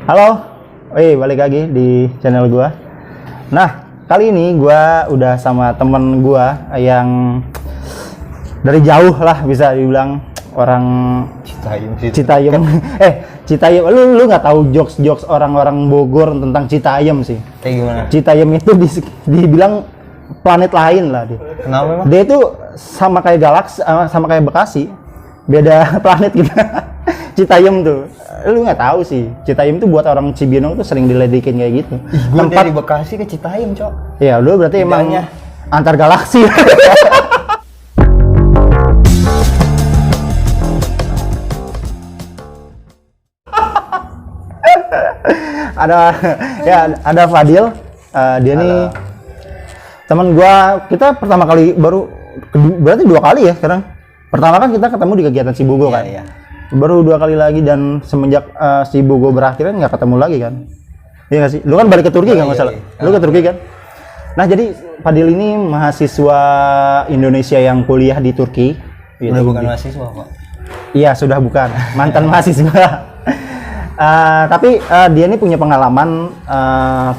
Halo, balik lagi di channel gua. Nah, kali ini gua udah sama temen gua yang dari jauh lah bisa dibilang orang Citayam. Citayam. Lu nggak tahu jokes orang-orang Bogor tentang Citayam sih. Kayak gimana? Citayam itu dibilang planet lain lah dia. Kenapa emang? Dia itu sama kayak galaksi, sama kayak Bekasi, beda planet gitu. Citayam tuh, lu nggak tahu sih. Citayam tuh buat orang Cibinong tuh sering diledekin kayak gitu. Gue dari Bekasi ke Citayam, Cok. Ya, lu berarti emang antar galaksi. ada Fadil. Dia nih teman gua. Kita pertama kali berarti 2 kali ya sekarang. Pertama kan kita ketemu di kegiatan Sibogo kan. Iya. Baru 2 kali lagi, dan semenjak Sibogo berakhir nggak ketemu lagi kan. Iya nggak sih? Lu kan balik ke Turki kan, masalah. Lu ke Turki kan? Nah, jadi Fadil ini mahasiswa Indonesia yang kuliah di Turki. Udah bukan mahasiswa, Pak. Iya, sudah bukan. Mantan mahasiswa. Tapi dia ini punya pengalaman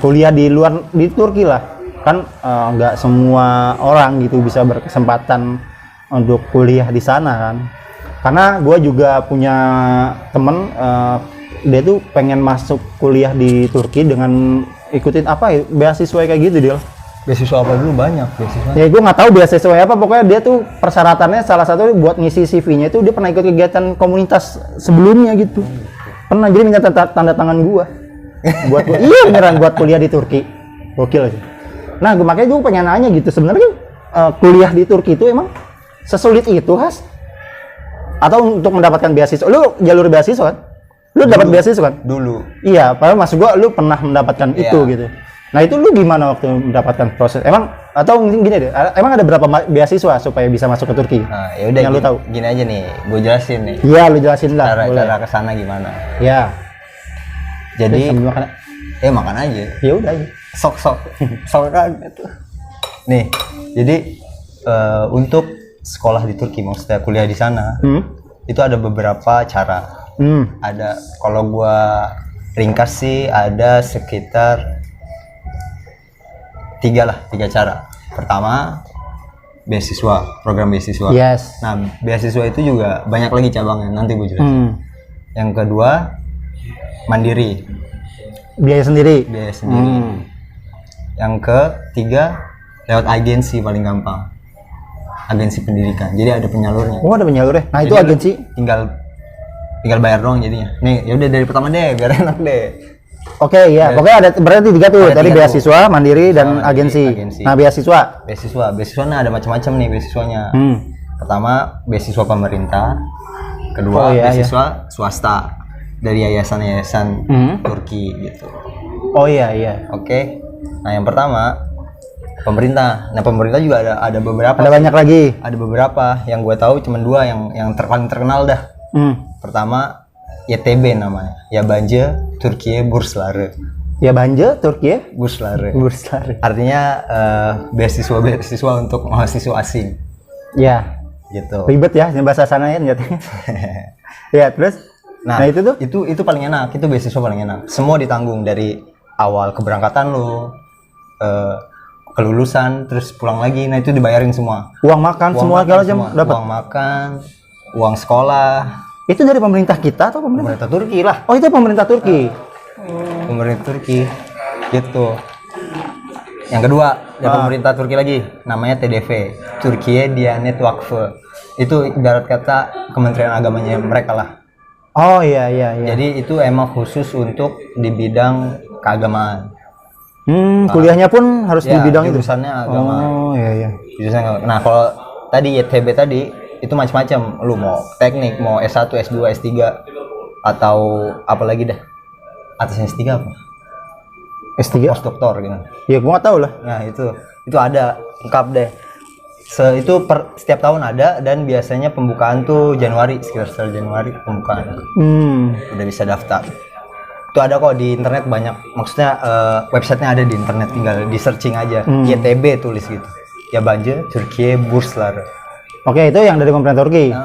kuliah di Turki lah. Kan nggak semua orang gitu bisa berkesempatan untuk kuliah di sana kan. Karena gue juga punya temen, dia tuh pengen masuk kuliah di Turki dengan ikutin beasiswa kayak gitu dia. Beasiswa apa dulu? Banyak beasiswa. Ya gue nggak tahu beasiswa apa, pokoknya dia tuh persyaratannya salah satu buat ngisi CV-nya itu dia pernah ikut kegiatan komunitas sebelumnya gitu. Pernah, jadi minta tanda tangan gue. Iya beneran buat kuliah di Turki. Gokil sih. Nah, makanya gue pengen nanya gitu, sebenarnya kuliah di Turki itu emang sesulit itu, Has? Atau untuk mendapatkan beasiswa? Lu jalur beasiswa kan? Lu dapat beasiswa kan? Dulu. Iya, padahal maksud gua lu pernah mendapatkan itu gitu. Nah, itu lu gimana waktu mendapatkan proses? Emang, atau mungkin gini deh, emang ada berapa beasiswa supaya bisa masuk ke Turki? Nah, ya udah, yang lu tahu. Gini aja nih, gue jelasin nih. Iya, lu jelasin lah. Cara kesana gimana? Iya. Jadi makan. Makan aja. Ya udah aja. Sok kan gitu. Nih, jadi untuk sekolah di Turki, maksudnya kuliah di sana, itu ada beberapa cara. Ada, kalau gua ringkas sih, ada sekitar 3 cara. Pertama, beasiswa, program beasiswa. Yes. Nah, beasiswa itu juga banyak lagi cabangnya, nanti gua jelasin. Yang kedua, mandiri. Biaya sendiri. Yang ketiga, lewat agensi paling gampang. Agensi pendidikan, jadi ada penyalurnya. Oh, ada penyalurnya. Nah, jadi itu agensi tinggal bayar doang jadinya. Nih, ya udah dari pertama deh, biar enak deh. Oke, iya. Pokoknya ada berarti 3 tuh. Tadi beasiswa, mandiri, dan agensi. Nah, beasiswa. Beasiswanya ada macam-macam nih beasiswanya. Pertama, beasiswa pemerintah. Kedua, beasiswa swasta dari yayasan-yayasan Turki gitu. Oh iya. Oke. Nah, yang pertama, pemerintah. Nah, pemerintah juga ada beberapa. Ada banyak lagi. Ada beberapa. Yang gue tahu cuma 2 yang paling terkenal dah. Pertama, YTB namanya. Yabancı Türkiye Bursları. Yabancı Türkiye Bursları. Artinya beasiswa untuk mahasiswa asing. Ya. Gitu. Ribet ya bahasa sana ya ternyata. Ya, terus? Nah, itu paling enak. Itu beasiswa paling enak. Semua ditanggung dari awal keberangkatan lo, kelulusan, terus pulang lagi. Nah, itu dibayarin semua. Uang makan semua segala macam dapat. Uang makan, uang sekolah. Itu dari pemerintah kita atau pemerintah Turki lah? Oh, itu pemerintah Turki. Pemerintah Turki. Gitu. Yang kedua, dari pemerintah Turki lagi, namanya TDV, Türkiye Diyanet Vakfı. Itu ibarat kata Kementerian Agamanya mereka lah. Oh iya. Jadi itu emang khusus untuk di bidang keagamaan. Kuliahnya pun harus di bidang itu. Jurusannya agama. Oh iya. Nah, kalau tadi YTB tadi itu macam-macam. Lu mau teknik, mau S1, S2, S3 atau apa lagi dah. Atasnya S3 apa? S3 postdoktor gitu. Ya gua nggak tahu lah. Nah, itu ada lengkap deh. Setiap tahun ada, dan biasanya pembukaan tuh sekitar Januari pembukaan. Udah bisa daftar. Itu ada kok di internet banyak. Maksudnya websitenya ada di internet, tinggal di searching aja. YTB tulis gitu. Yabancı Türkiye Bursları. Oke, itu yang dari pemerintah Turki.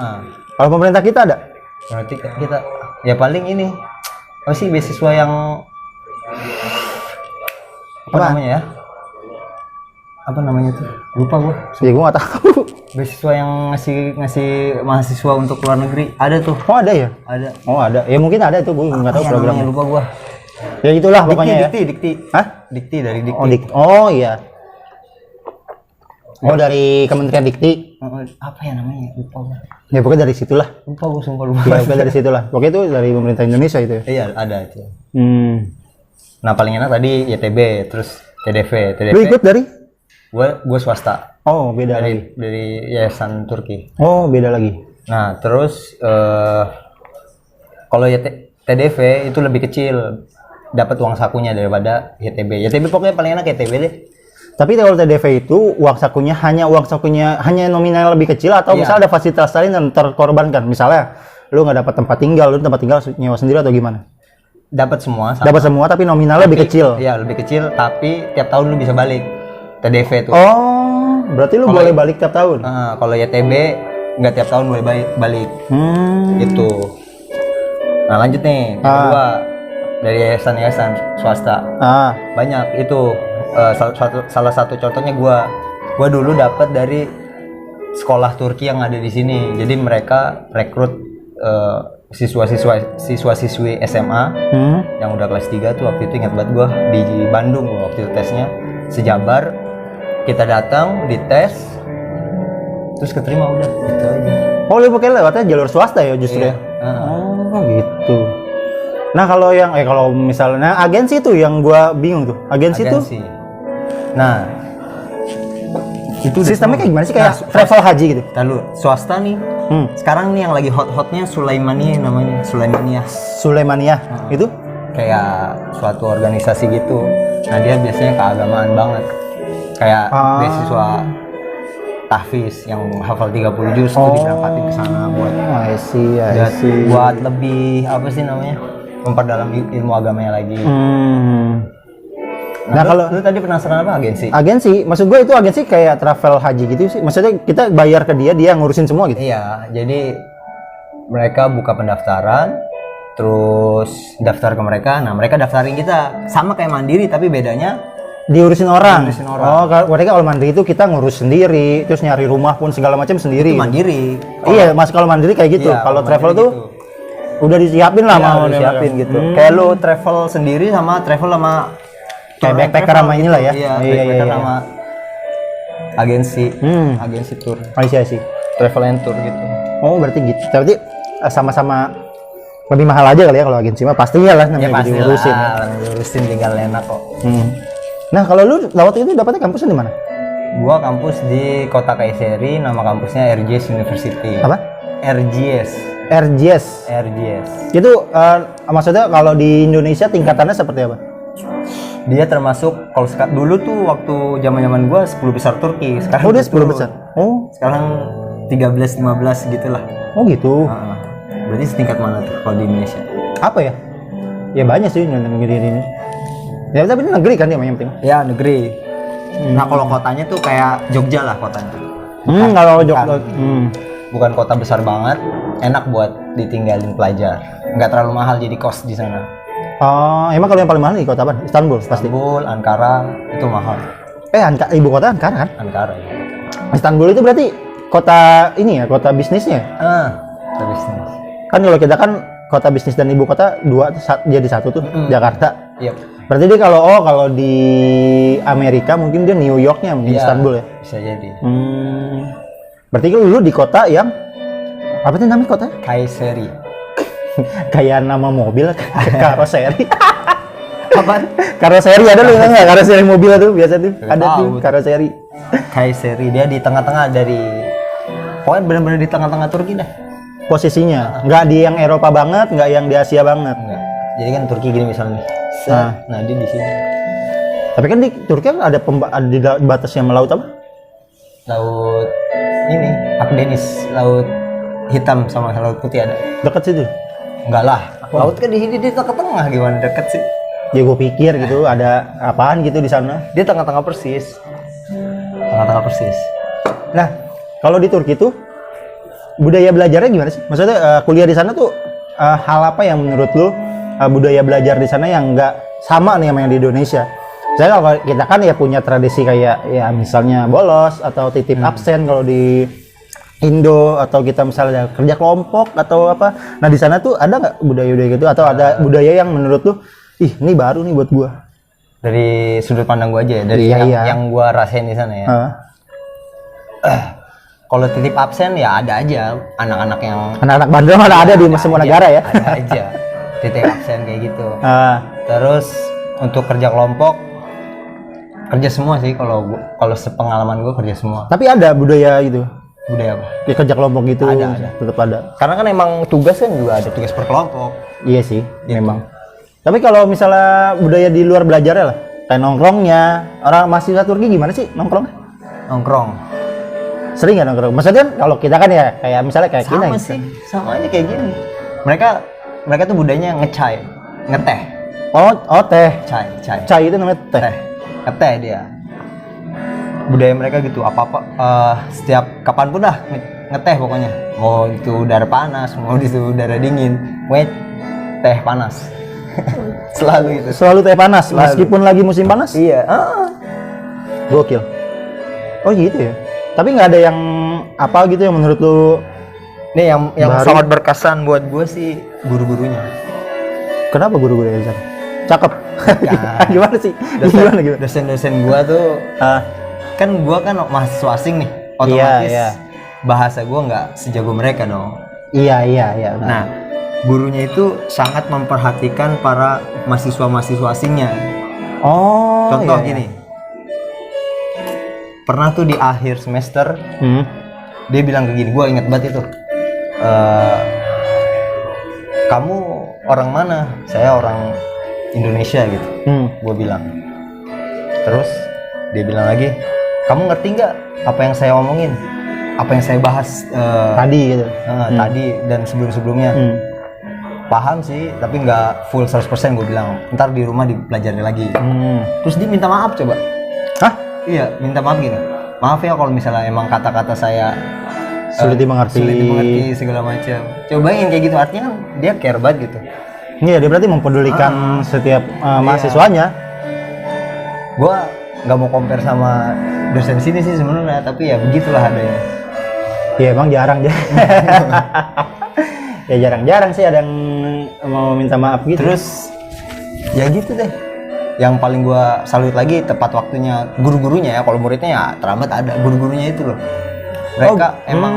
Kalau pemerintah kita ada? Berarti kita ya paling ini apa sih beasiswa yang apa namanya ya? Apa namanya tuh? Lupa gua. Ya gua nggak tahu. Beasiswa yang ngasih mahasiswa untuk luar negeri ada tuh. Oh ada ya? Ada. Oh ada. Ya mungkin ada itu, gua nggak tahu programnya. Lupa gua. Ya itulah pokoknya ya. Dikti. Hah? Dikti dari Dikti. Oh iya. Oh dari Kementerian Dikti. Apa ya namanya? Lupa gua. Ya pokoknya dari situlah. Lupa gua, sumpah lupa. Ya pokoknya dari situlah. Pokoknya itu dari pemerintah Indonesia itu ya. Iya, ada itu. Hmm. Nah, paling enak tadi YTB, terus TDV. Lu ikut dari? Gua swasta. Oh beda lagi. Dari Yayasan Turki. Oh beda lagi. Nah, terus kalau TDV itu lebih kecil, dapat uang sakunya daripada YTB. YTB pokoknya paling enak YTB deh. Tapi kalau TDV itu uang sakunya hanya nominal lebih kecil atau Iya. misalnya ada fasilitas lain yang terkorbankan. Misalnya lu nggak dapat tempat tinggal, lu tempat tinggal nyewa sendiri atau gimana? Dapat semua. Dapat semua tapi nominalnya lebih kecil. Iya, lebih kecil, tapi tiap tahun lu bisa balik. TDV itu. Oh, berarti lu boleh balik tiap tahun? Kalau YTB nggak tiap tahun boleh balik. Gitu. Nah, lanjut nih. Yang kedua, dari yayasan swasta. Banyak itu. Salah satu contohnya gua dulu dapat dari sekolah Turki yang ada di sini. Jadi mereka rekrut siswa-siswi SMA yang udah kelas 3 tuh. Waktu itu ingat banget gua di Bandung waktu itu tesnya sejabar. Kita datang dites terus keterima, udah gitu aja. Oh, lu pakai lewatnya jalur swasta ya justru ya? Oh gitu. Nah kalau kalau misalnya agensi tuh yang gua bingung tuh. Agensi tuh nah itu sistemnya kayak gimana sih, kayak travel haji gitu? Lalu swasta nih sekarang nih yang lagi hot-hotnya Sulaimaniyah namanya. Sulaimaniyah itu kayak suatu organisasi gitu. Nah dia biasanya keagamaan banget, kayak beasiswa tahfiz yang hafal 30 juz itu diberangkatin ke sana buat I see. buat lebih apa sih namanya, memperdalam ilmu agamanya lagi. Nah kalau lu tadi penasaran apa agensi? Agensi, maksud gue itu agensi kayak travel haji gitu sih. Maksudnya kita bayar ke dia ngurusin semua gitu. Iya, jadi mereka buka pendaftaran, terus daftar ke mereka. Nah mereka daftarin kita sama kayak Mandiri, tapi bedanya diurusin orang. Oh, mereka kalau Mandiri itu kita ngurus sendiri, terus nyari rumah pun segala macam sendiri. Itu Mandiri. Iya, Mas, kalau Mandiri kayak gitu. Iya, kalau travel tuh gitu. udah disiapin lah, mau disiapin gitu. Kayak lu travel sendiri sama travel sama kayak backpacker sama inilah ya. Iya, backpacker sama agensi. Agensi tour. Sih. Travel and tour gitu. Oh, berarti gitu. Berarti sama-sama lebih mahal aja kali ya kalau agensi mah, pastinya lah namanya pasti diurusin. Diurusin tinggal enak kok. Nah, kalau lu waktu itu dapatnya kampusnya di mana? Gua kampus di Kota Kayseri, nama kampusnya RGS University. Apa? RGS. Itu maksudnya kalau di Indonesia tingkatannya seperti apa? Dia termasuk kalau dulu tuh waktu zaman-zaman gua 10 besar Turki. Sekarang dia 10 besar. Oh, sekarang 13 15 gitulah. Oh, gitu. Berarti setingkat mana tuh kalau di Indonesia? Apa ya? Ya banyak sih negeri ini. Ya tapi ini negeri kan dia yang penting. Ya, negeri. Nah, kalau kotanya tuh kayak Jogja lah kotanya. Kalau Jogja bukan kota besar banget, enak buat ditinggalin pelajar. Nggak terlalu mahal jadi kos di sana. Oh, emang kalau yang paling mahal di kota apa? Istanbul pasti. Istanbul, Ankara itu mahal. Ibu kota Ankara kan? Ankara ya. Istanbul itu berarti kota ini ya, kota bisnisnya. Kota bisnis. Kan kalau kita kan kota bisnis dan ibu kota jadi satu tuh, Jakarta. Iya. Berarti dia kalau di Amerika mungkin dia New Yorknya mungkin Istanbul ya. Bisa jadi. Berarti lu di kota yang apa sih namanya kota? Kayseri. Kayak nama mobil, karoseri. Apaan? Karoseri ada lu nggak? Karoseri mobil tuh biasa tuh ada tuh karoseri. Kayseri dia di tengah-tengah dari, pokoknya benar-benar di tengah-tengah Turki dah. Posisinya nggak di yang Eropa banget, nggak yang di Asia banget. Enggak. Jadi kan Turki gini misalnya. Nah dia di sini. Tapi kan di Turki kan ada di batasnya sama laut apa? Laut ini Akdeniz, laut hitam sama laut putih ada. Dekat situ? Enggak lah. Laut kan di sini di tengah-tengah, gimana deket sih? Ya gue pikir gitu ada apaan gitu di sana. Dia tengah-tengah persis. Tengah-tengah persis. Nah, kalau di Turki tuh budaya belajarnya gimana sih? Maksudnya kuliah di sana tuh hal apa yang menurut lu budaya belajar di sana yang nggak sama nih sama yang di Indonesia. Saya kalau kita kan ya punya tradisi kayak ya misalnya bolos atau titip absen kalau di Indo, atau kita misalnya kerja kelompok atau apa. Nah di sana tuh ada nggak budaya-budaya gitu, atau ada budaya yang menurut tuh ih ini baru nih buat gua? Dari sudut pandang gua aja ya, dari yang gua rasain di sana ya. Kalau titip absen ya ada aja anak-anak bandel mana ada di semua negara ya. Ada aja titip absen kayak gitu. Terus untuk kerja kelompok, kerja semua sih, kalau sepengalaman gue kerja semua. Tapi ada budaya gitu. Budaya apa? Ya, kerja kelompok gitu. Ada. Tetap ada. Karena kan emang tugas kan juga ada tugas per kelompok. Iya sih, memang. Tapi kalau misalnya budaya di luar belajarnya lah, kayak nongkrongnya, orang mahasiswa Turki gimana sih nongkrong? Nongkrong. Sering nggak nongkrong? Maksudnya kalau kita kan ya kayak misalnya kayak sama kita sih, sama aja kayak gini. Mereka tuh budayanya ngeteh. Oh teh. Chai itu namanya teh. Ngeteh dia. Budaya mereka gitu, apa-apa setiap kapanpun dah ngeteh pokoknya. Mau itu udara panas, mau itu udara dingin, teh panas. Selalu teh panas meskipun lagi musim panas. Iya. Gokil. Oh gitu ya. Tapi nggak ada yang apa gitu yang menurut lu? Nih yang sangat berkesan buat gue sih guru-gurunya. Kenapa guru-gurunya di sana? Cakep. Gimana sih? Dosen-dosen gue tuh kan gue kan mahasiswa asing nih, otomatis bahasa gue nggak sejago mereka dong. Iya. Nah, gurunya itu sangat memperhatikan para mahasiswa asingnya. Oh. Contoh gini, pernah tuh di akhir semester, dia bilang kayak gini, gue inget banget itu. Kamu orang mana? Saya orang Indonesia gitu. Gue bilang. Terus dia bilang lagi, kamu ngerti nggak apa yang saya omongin? Apa yang saya bahas tadi gitu? Tadi dan sebelum-sebelumnya. Paham sih, tapi nggak full 100% gue bilang. Ntar di rumah dipelajari lagi. Terus dia minta maaf coba. Hah? Iya, minta maaf gini. Maaf ya kalau misalnya emang kata-kata saya sulit dimengerti segala macam. Cobain kayak gitu, artinya kan dia care banget gitu. Iya, dia berarti mempedulikan setiap mahasiswanya. Gua nggak mau compare sama dosen sini sih sebenarnya, tapi ya begitulah adanya. Iya, emang jarang ya. Ya jarang-jarang sih ada yang mau minta maaf gitu. Terus ya gitu deh. Yang paling gua salut lagi tepat waktunya guru-gurunya ya. Kalau muridnya ya terlambat ada, guru-gurunya itu loh. Mereka emang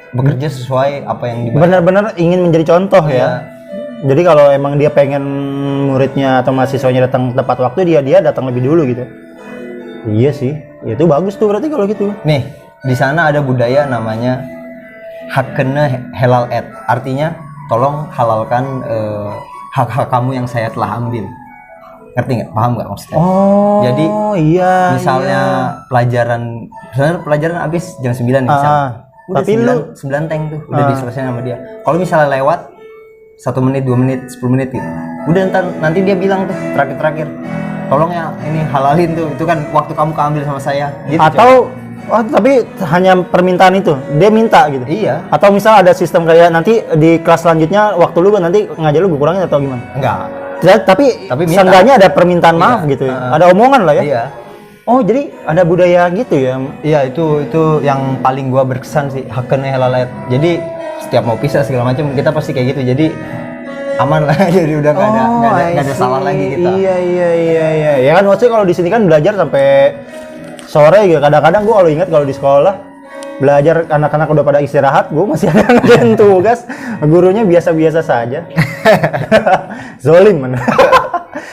bekerja sesuai apa yang dibayar. Benar-benar ingin menjadi contoh ya. Jadi kalau emang dia pengen muridnya atau mahasiswanya datang tepat waktu, dia datang lebih dulu gitu. Iya sih, ya itu bagus tuh berarti kalau gitu. Nih, di sana ada budaya namanya hakkene helal et. Artinya tolong halalkan hak-hak kamu yang saya telah ambil. Ngerti nggak? Paham nggak maksudnya? Oh, jadi iya. Misalnya pelajaran habis jam 9 nih misalnya. Udah tapi 9 tank tuh udah diselesaikan sama dia. Kalau misalnya lewat 1 menit, 2 menit, 10 menit gitu. Udah nanti dia bilang tuh terakhir. Tolong ya ini halalin tuh. Itu kan waktu kamu keambil sama saya. Gitu, atau tapi hanya permintaan itu dia minta gitu. Iya. Atau misal ada sistem kayak nanti di kelas selanjutnya waktu lu nanti ngajar lu gue kurangin atau gimana? Enggak. Tapi seenggaknya ada permintaan maaf gitu ya. Ada omongan lah ya. Iya. Oh, jadi ada budaya gitu ya. Iya, itu yang paling gua berkesan sih, hakkene helal et. Jadi setiap mau pisah segala macam kita pasti kayak gitu. Jadi aman lah. Jadi udah nggak ada salah lagi kita. Iya. Ya kan maksudnya kalau di sini kan belajar sampai sore gitu. Kadang-kadang gua kalau ingat kalau di sekolah belajar anak-anak udah pada istirahat, gua masih ada ngerjain tugas. Gurunya biasa-biasa saja. Zolim mana.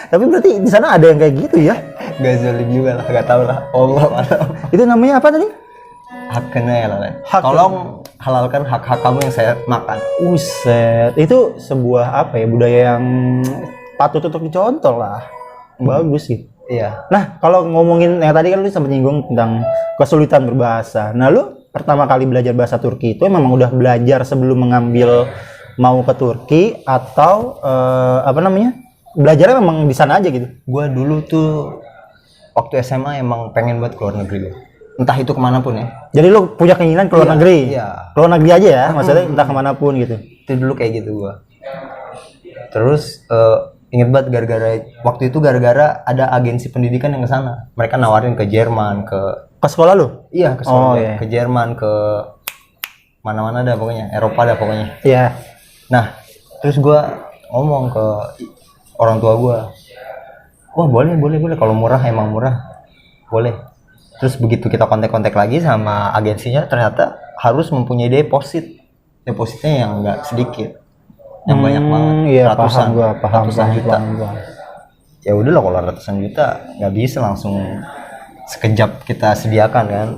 Tapi berarti di sana ada yang kayak gitu ya? Gak zolim juga lah, gak tau lah. Allah. Itu namanya apa tadi? Hakkene helal et. Tolong halalkan hak-hak kamu yang saya makan. Uset, itu sebuah apa ya, budaya yang patut untuk dicontoh lah. Bagus sih. Iya. Nah, kalau ngomongin yang tadi kan lu sempat nyinggung tentang kesulitan berbahasa. Nah, lu pertama kali belajar bahasa Turki itu memang udah belajar sebelum mengambil mau ke Turki atau belajarnya memang di sana aja gitu? Gua dulu tuh waktu SMA emang pengen buat keluar negeri. Entah itu kemanapun ya. Jadi lu punya keinginan keluar negeri? Iya. Keluar negeri aja ya, maksudnya entah kemanapun gitu? Itu dulu kayak gitu gua. Terus inget banget gara-gara ada agensi pendidikan yang ke sana. Mereka nawarin ke Jerman, ke sekolah lu? iya ke sekolah, iya. ke Jerman, ke mana-mana dah pokoknya, Eropa dah pokoknya. Iya. Nah, terus gua ngomong ke orang tua gua, wah boleh kalau murah, emang murah, boleh. Terus begitu kita kontak lagi sama agensinya, ternyata harus mempunyai depositnya yang enggak sedikit, yang banyak banget, Iya, ratusan paham juta. gua. Ya udahlah kalau ratusan juta nggak bisa langsung sekejap kita sediakan kan.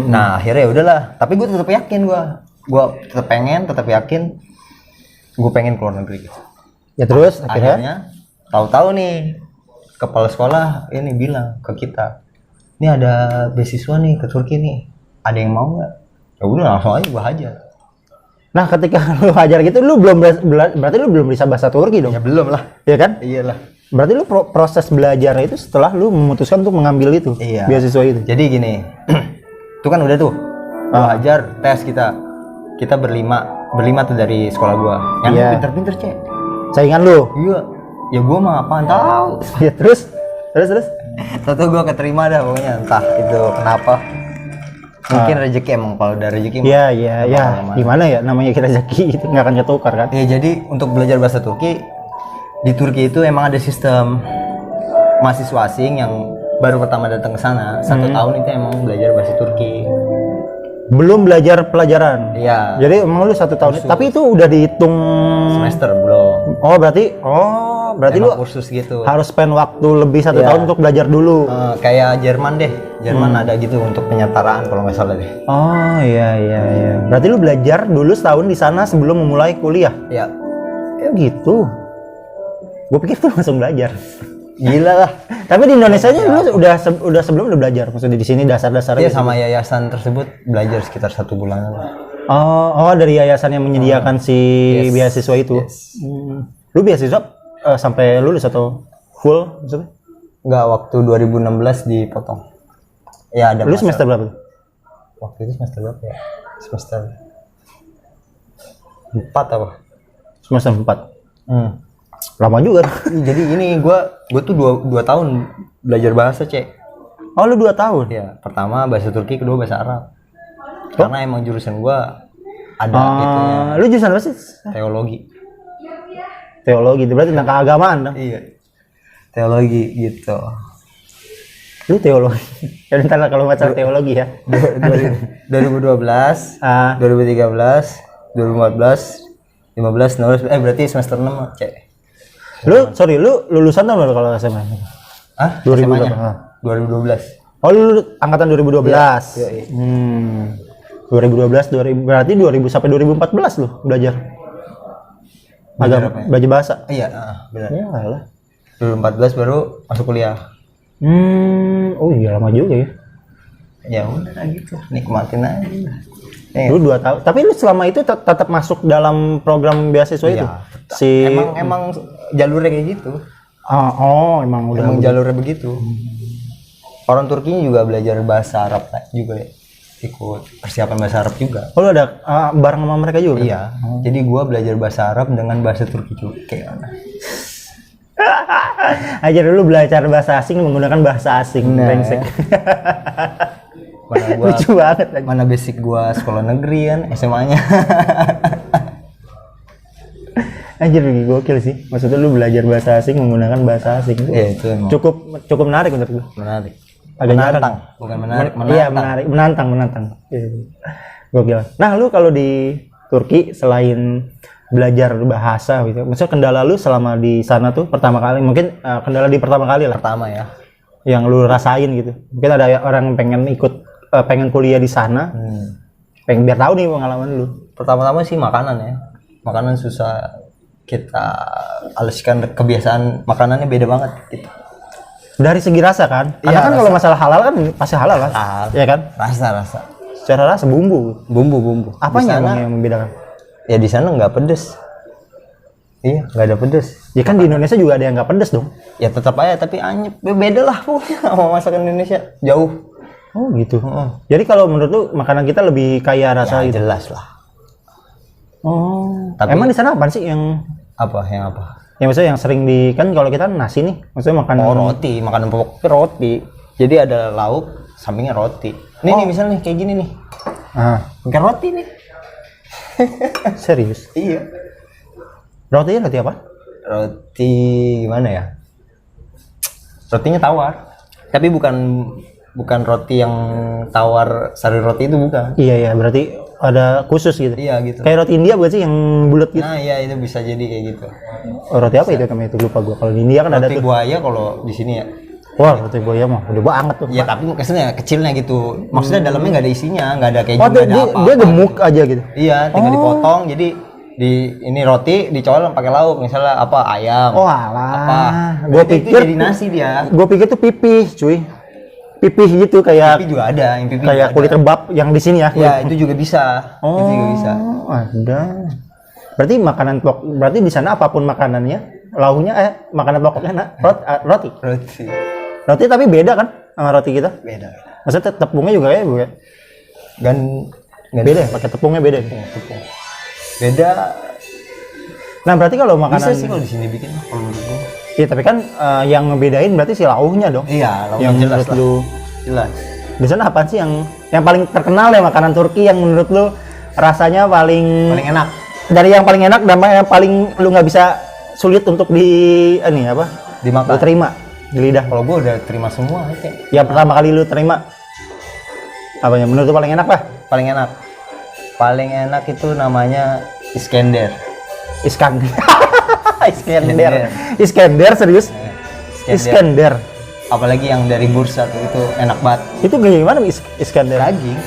Nah akhirnya ya udahlah, tapi gue tetap yakin, gue tetap yakin gue pengen keluar negeri gitu. Ya terus Akhirnya tahu-tahu nih kepala sekolah ini bilang ke kita, ini ada beasiswa nih ke Turki nih, ada yang mau nggak? Ya udah langsung aja gue hajar. Nah, ketika lu hajar gitu, lu berarti lu belum bisa bahasa Turki dong? Ya belum lah. Iya kan? Iyalah. Berarti lu proses belajar itu setelah lu memutuskan untuk mengambil itu, Iya. beasiswa itu. Jadi gini, itu kan udah tuh, gua hajar, tes kita berlima tuh dari sekolah gua, yang Iya. pinter-pinter cek. Saingan lu. Iya, ya gua mah apaan tahu. Ya terus. Tahu gua keterima dah pokoknya, entah itu kenapa. Mungkin rezeki, emang kalau ada rezeki. Iya. Gimana ya namanya kita rezeki itu nggak akan ketukar kan? Ya jadi untuk belajar bahasa Turki di Turki itu emang ada sistem mahasiswa asing yang baru pertama datang ke sana 1 tahun itu emang belajar bahasa Turki. Belum belajar pelajaran. Iya. Jadi emang lu 1 tahun. Tapi itu udah dihitung Semester belum. Oh, berarti lu Emang kursus gitu. harus spend waktu lebih 1 Iya. tahun untuk belajar dulu. Kayak Jerman deh. Jerman ada gitu untuk penyetaraan kalau nggak salah deh. Oh, iya. Berarti lu belajar dulu setahun di sana sebelum memulai kuliah. Ya. Ya gitu. Gue pikir tuh langsung belajar. Gila lah. Tapi di Indonesia nya lu udah sebelum udah belajar. Maksudnya di sini dasar-dasarnya. Iya, sama yayasan tersebut belajar sekitar 1 bulan. Oh, dari yayasan yang menyediakan si beasiswa itu. Yes. Lu beasiswa sampai lulus atau full maksudnya? Enggak, waktu 2016 dipotong. Ya ada. Lu semester berapa? Waktu itu semester berapa ya? Semester 4 apa? Semester 4. Lama juga. Jadi ini gue tuh 2 tahun belajar bahasa, Cek. Oh, lu 2 tahun? Ya, pertama bahasa Turki, kedua bahasa Arab. Karena emang jurusan gue ada itunya, Lu jurusan apa sih? teologi. Teologi, itu berarti tentang keagamaan dong. Iya. Teologi gitu. Lu teologi. Ya ntar lah kalau masalah teologi ya. 2012, 2013, 2014, 15, 16, berarti semester 6, Cek. Lu lulusan tahun berapa kalau SMA? Ah, 2000 SMA-nya? berapa? 2012. Oh, lu angkatan 2012. Iya. 2012 berarti 2000 sampai 2014 lu belajar. Belajar bahasa. Iya, benar. Ya lah. 2014 baru masuk kuliah. Oh iya lama juga ya. Ya udah gitu, nikmatin aja. Lu 2 tahun. Tapi lu selama itu tetap masuk dalam program beasiswa itu? Emang jalurnya kayak gitu. Emang udah. Emang jalurnya begitu. Orang Turki juga belajar bahasa Arab juga ya. Ikut persiapan bahasa Arab juga. Oh, lu ada bareng sama mereka juga? Iya. Jadi gua belajar bahasa Arab dengan bahasa Turki juga kayak mana. Aja dulu belajar bahasa asing menggunakan bahasa asing. Brengsek. Mana gua, lucu banget. Mana basic gua sekolah negeri kan SMA-nya. Anjir, gokil sih. Maksudnya lu belajar bahasa asing menggunakan bahasa asing. Iya, itu emang. Cukup menarik menurut gua. Menarik. Agak menantang, bukan menarik, Iya, menarik, menantang. Gokil. Nah, lu kalau di Turki selain belajar bahasa gitu, maksudnya kendala lu selama di sana tuh pertama kali, mungkin kendala di pertama kali lah. Pertama ya. Yang lu rasain gitu. Mungkin ada orang yang pengen kuliah di sana. Pengen biar tahu nih pengalaman lu. Pertama-tama sih makanan ya. Makanan susah kita aleskan, kebiasaan makanannya beda banget gitu. Dari segi rasa kan? Karena kan kalau masalah halal kan pasti halal kan? Iya kan? Rasa. Secara rasa bumbu. Apanya yang membedakan? Ya di sana nggak pedes. Iya, nggak ada pedes. Ya kan di Indonesia juga ada yang nggak pedes dong. Ya tetap aja, tapi anyep. Beda lah pokoknya sama masakan Indonesia. Jauh. Oh gitu. Jadi kalau menurut lu makanan kita lebih kaya rasa Ya, gitu? jelas lah. Oh. Tapi- Emang di sana apa sih yang Apa? Yang apa? maksudnya yang sering di kan kalau kita nasi nih, maksudnya makan Oh, roti, makanan pokok roti. Jadi ada lauk, sampingnya roti. Nih misalnya nih kayak gini nih. Ah, Bukan roti nih. serius. Iya. Rotinya roti apa? Roti gimana ya? Rotinya tawar. Tapi bukan roti yang tawar sari roti itu bukan. Iya ya, berarti ada khusus gitu. Iya gitu. Kayak roti India bukan sih yang bulat gitu? Nah, iya itu bisa jadi kayak gitu. Oh, roti apa itu namanya itu lupa gua. Kalau di India kan ada Roti tuh. buaya kalau di sini ya. Wah, roti buaya mah udah banget tuh. Ya tapi maksudnya kecilnya gitu. Maksudnya dalamnya nggak ada isinya, nggak ada keju, Oh, nggak ada dia, apa. dia gemuk aja gitu. Iya, tinggal dipotong. Jadi ini roti dicolong pakai lauk, misalnya apa ayam. Oh, alah. Apa? Gua Itu pikir jadi nasi dia. Gua pikir tuh pipih, cuy. Pipih gitu kayak Pipi juga ada, yang pipi kayak juga kulit ada. kebab yang di sini ya. Ya itu juga bisa. Oh, Itu juga bisa. ada. Berarti makanan pokok, berarti di sana apapun makanannya, lauknya makanan pokoknya roti. Roti. Roti tapi beda kan sama roti kita? Beda. Maksudnya tepungnya juga kayak bukan? Gan Beda ya, pakai tepungnya beda. tepung. Beda. Nah, berarti kalau Bisa makanan sih kalau di sini bikin kalau menurut gua. iya, tapi kan yang ngebedain berarti si lauhnya dong. Iya, lauknya Yang jelas menurut lah. lu Jelas. di sana apa sih yang paling terkenal ya makanan Turki yang menurut lu rasanya paling Paling enak. dari yang paling enak dan yang paling lu nggak bisa sulit untuk ini apa? Dimakan. Lu terima di lidah. Kalau gua udah terima semua aja. Yang pertama kali lu terima apa yang menurut lu paling enak lah? Paling enak. Paling enak itu namanya Iskender. Iskandar. Iskandar serius? Iskandar. Apalagi yang dari bursa tuh itu enak banget. Itu kayak gimana Iskandar? Daging.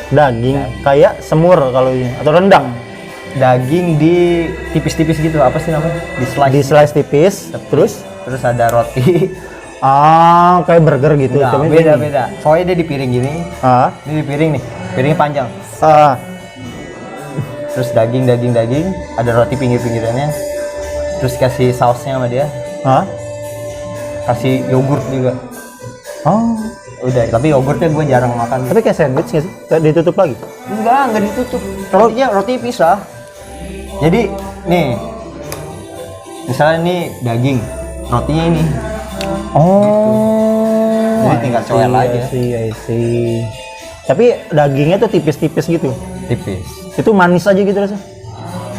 Daging kayak semur kalau ini atau rendang. Daging di tipis-tipis gitu, apa sih namanya? Di slice. Di slice tipis, Terus ada roti. kayak burger gitu. Nah, Cuma beda ini. beda. Soalnya dia di piring gini. Ini di piring nih. Piringnya panjang. Terus daging, ada roti pinggir-pinggirannya. Terus kasih sausnya sama dia. Kasih yogurt juga. Oh, Udah, tapi yogurtnya gue jarang makan. tapi kayak sandwich nggak sih? Kayak ditutup lagi? Enggak ditutup. Roti pisah. Jadi nih, misalnya nih daging, rotinya ini. Oh, Jadi tinggal coel aja. I see. Tapi dagingnya tuh tipis-tipis gitu. Tipis. Itu manis aja gitu rasanya.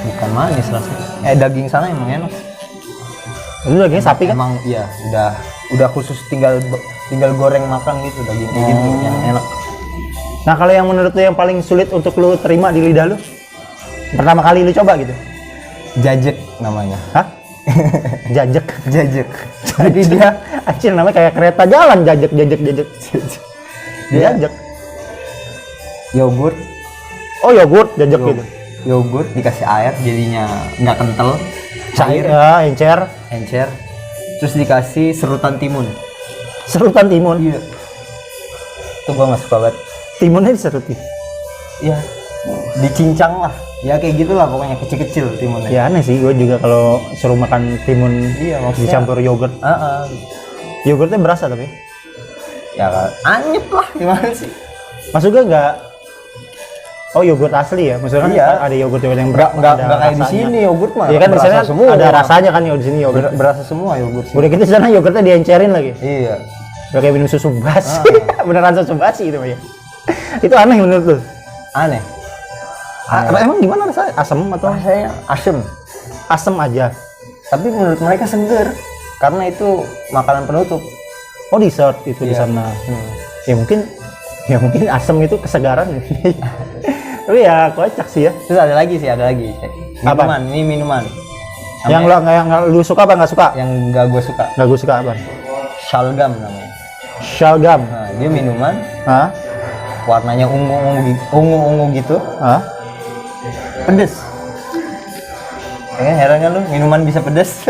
Bukan manis rasanya. Daging sana emang enak. Itu dagingnya sapi kan? Emang iya, udah khusus tinggal goreng makan gitu daging kayak gitu yang enak. Nah, kalau yang menurut lu yang paling sulit untuk lu terima di lidah lu, pertama kali lu coba gitu? Jajek namanya. Hah? Jajek. Jajek. Jadi dia anjir namanya kayak kereta jalan jajek. Dia- Jajek. Yogurt, Oh, yogurt jajek gitu. yogurt dikasih air jadinya nggak kental. Cair, Encer, encer. Terus dikasih serutan timun. serutan timun. Iya. Itu gua nggak suka banget. Timunnya diseruti. Iya. Dicincang lah. Ya kayak gitulah pokoknya kecil-kecil timunnya. Ya aneh sih, gue juga kalau suruh makan timun Iya, maksudnya- dicampur yogurt. Yogurtnya berasa tapi. Ya kan. Anyep lah gimana sih? Maksudnya nggak. Oh, yogurt asli ya? Maksudnya kan Iya. ada yogurt yang Enggak ada kayak di rasanya. sini yogurt mah. Iya kan berasa misalnya semua. ada rasanya kan ya di sini yogurt. Berasa semua yogurt sih. Udah gitu di sana yogurtnya diencerin lagi. Iya. Udah kayak minum susu basi. Beneran susu basi itu ya. Itu aneh menurut lu? Aneh. Emang gimana rasanya? Asam atau Rasanya asem. asam aja? Tapi menurut mereka seger. Karena itu makanan penutup. Oh, dessert itu di Iya. sana. Ya mungkin asam itu kesegaran. Tapi ya kocak sih ya. Terus ada lagi. Apa? Minuman, ini minuman. Yang lu suka apa nggak suka? Yang nggak gue suka. Nggak gue suka apa? Shalgam namanya. Shalgam. Nah, dia minuman Hah? warnanya ungu gitu, Hah? pedes. Heran kan lu minuman bisa pedes?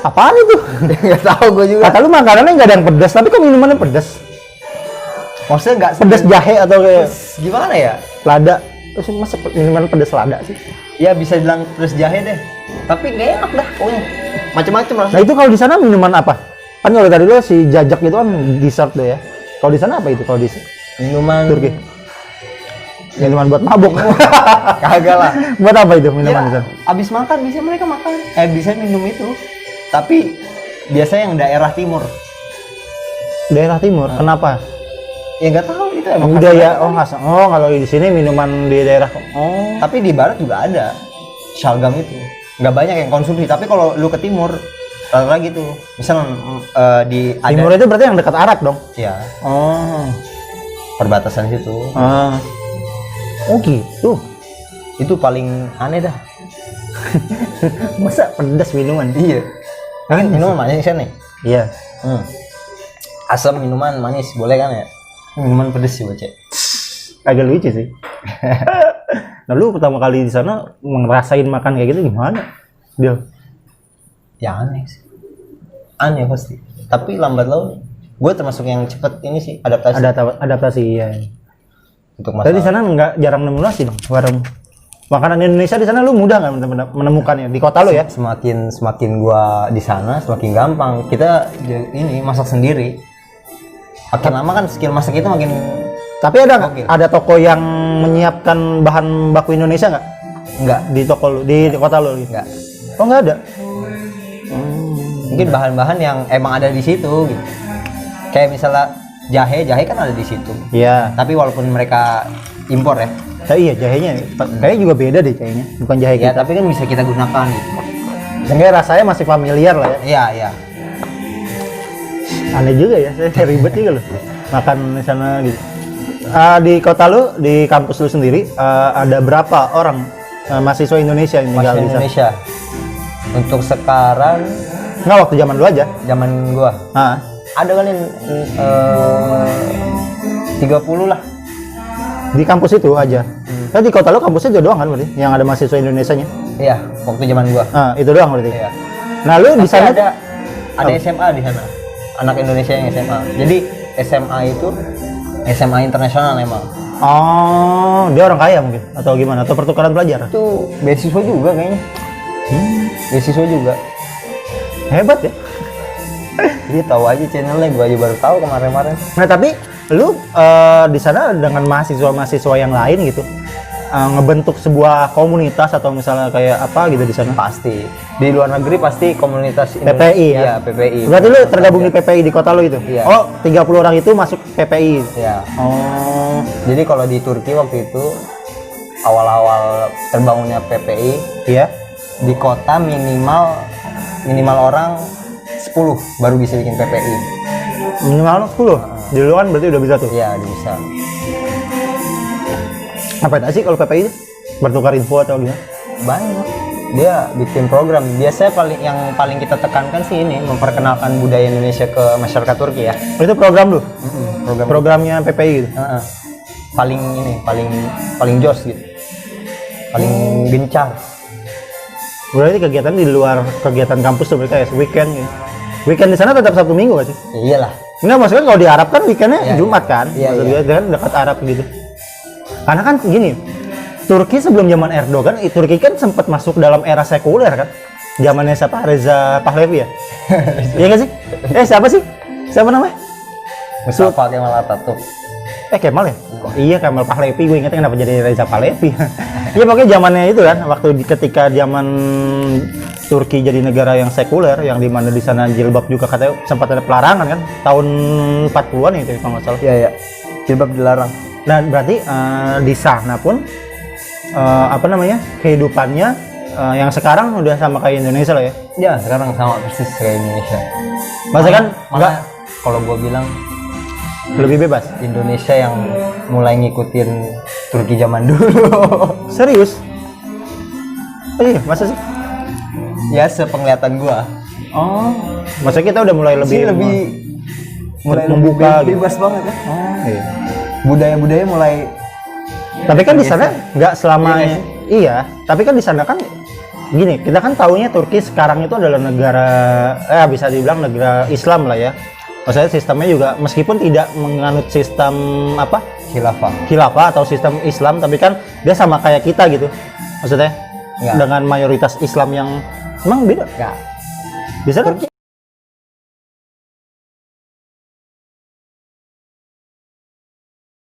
Apaan itu? Nggak tahu gue juga. Kata lu makanannya nggak ada yang pedas, tapi kok minumannya pedas? Maksudnya nggak Pedas jahe atau kayak gimana ya? lada? Terus masa minuman pedas lada sih? Ya bisa bilang pedes jahe deh. Tapi nggak enak dah pokoknya. Macem-macem Nah rasanya. itu kalau di sana minuman apa? Kan kalau tadi lu si jajak itu kan dessert tuh ya. Kalau di sana apa itu kalau di Minuman Turki? Minuman buat mabuk. Kagak lah. Buat apa itu minuman itu? Ya, abis makan biasanya mereka makan. Bisa minum itu. Tapi biasanya yang daerah timur. Daerah timur, kenapa? Ya nggak tahu itu emang Budaya, khas. Oh, kalau di sini minuman di daerah. Oh. Tapi di barat juga ada shalgam itu. Nggak banyak yang konsumsi. Tapi kalau lu ke timur, lagi tuh. Misal di ada. Timur itu berarti yang dekat Arab dong? Ya, Oh. perbatasan situ. Ah. Oh gitu. Itu paling aneh dah. Masa pedas minuman? Iya. Kan minuman manis kan nih? Iya. Asam minuman manis boleh kan ya? Minuman pedes sih bocah. Agak lucu sih. Nah, lu pertama kali di sana ngerasain makan kayak gitu gimana? Dia. Ya aneh sih. Aneh pasti. Tapi lambat laun gue termasuk yang cepet ini sih adaptasi. Adaptasi iya. Untuk Tapi di masalah. sana nggak jarang nemu nasi dong warung makanan Indonesia di sana lu mudah nggak menemukannya di kota lu ya? Semakin gua di sana semakin gampang. Kita ini masak sendiri. Makin lama kan skill masak itu makin. Tapi Oke. ada toko yang menyiapkan bahan baku Indonesia nggak Enggak, di toko lu di kota lu? enggak. Oh nggak ada. Mungkin bahan-bahan yang emang ada di situ gitu. Kayak misalnya jahe kan ada di situ. Iya. Tapi walaupun mereka impor ya. Iya jahenya. Kayaknya juga beda deh jahenya. Bukan jahe Ya, kita. tapi kan bisa kita gunakan gitu. Seenggaknya rasanya masih familiar lah ya. Iya, iya. Aneh juga ya, saya ribet juga loh makan di sana gitu. Di kota lu, di kampus lu sendiri, ada berapa orang mahasiswa Indonesia yang tinggal Masih di sana? Indonesia. Untuk sekarang Nggak, waktu zaman lu aja. zaman gua Ah, ada kan yang 30 lah. di kampus itu aja. Nah, di kota lu kampusnya itu doang kan berarti yang ada mahasiswa Indonesianya? Iya, waktu zaman gua. Itu doang berarti. Iya. Nah, lu di Tapi sana ada Oh. SMA di sana. Anak Indonesia yang SMA. Jadi SMA itu SMA internasional emang. Oh, dia orang kaya mungkin atau gimana? Atau pertukaran pelajar? Itu beasiswa juga kayaknya. Beasiswa juga. Hebat ya. Dia tahu aja channelnya, gua aja baru tahu kemarin-kemarin. Nah, tapi lu di sana dengan mahasiswa-mahasiswa yang lain gitu ngebentuk sebuah komunitas atau misalnya kayak apa gitu di sana? Pasti. Di luar negeri pasti komunitas PPI ya? Iya, PPI. Berarti lu tergabung di PPI di kota lu itu? Iya. Oh, 30 orang itu masuk PPI. Iya. Oh. Jadi kalau di Turki waktu itu awal-awal terbangunnya PPI Iya. di kota minimal orang 10 baru bisa bikin PPI. Minimal 10. Di lu kan berarti udah bisa tuh. Iya, bisa. Apa itu sih kalau PPI? Bertukar info atau gimana? Banyak. Dia bikin program. Biasanya yang paling kita tekankan sih ini memperkenalkan budaya Indonesia ke masyarakat Turki ya. Itu program lu? Program Programnya PPI gitu? Heeh. paling jos gitu. Paling gencar. Berarti kegiatan di luar kegiatan kampus tuh mereka ya, weekend gitu. Weekend di sana tetap Sabtu Minggu gak sih? Ya iyalah. Enggak, maksudnya kalau di Arab kan weekendnya Iya, Jumat kan? iya, Maksudnya kan dekat Arab gitu. Karena kan gini, Turki sebelum zaman Erdogan, Turki kan sempat masuk dalam era sekuler kan? Zamannya siapa? Reza Pahlavi ya? Iya nggak sih? Siapa sih? Siapa namanya? Mustafa Kemal Atatürk. Kemal ya? Kok iya Kemal Pahlavi, gue ingetnya kenapa jadi Reza Pahlavi. Iya pokoknya zamannya itu kan, waktu ketika zaman Turki jadi negara yang sekuler, yang dimana di sana jilbab juga katanya sempat ada pelarangan kan, tahun 40-an itu kalau nggak salah. Iya, iya. Jilbab dilarang. Dan berarti di sana pun apa namanya kehidupannya yang sekarang udah sama kayak Indonesia lah ya. Ya, sekarang sama persis kayak Indonesia. Maksudnya kan Malah nggak kalau gua bilang lebih bebas. Indonesia yang mulai ngikutin Turki zaman dulu. Serius? Oh, iya, masa sih? Ya, sepenglihatan gua. Oh, maksudnya kita udah mulai Sih lebih mulai membuka lebih gitu. bebas banget ya. Oh, iya. Budaya-budaya mulai Tapi kan di sana nggak selamanya. Iya, Iya, tapi kan di sana kan gini, kita kan taunya Turki sekarang itu adalah negara bisa dibilang negara Islam lah ya. Maksudnya sistemnya juga meskipun tidak menganut sistem apa? Khilafah atau sistem Islam, tapi kan dia sama kayak kita gitu. Maksudnya Nggak. dengan mayoritas Islam yang emang beda. Enggak. Bisa kan?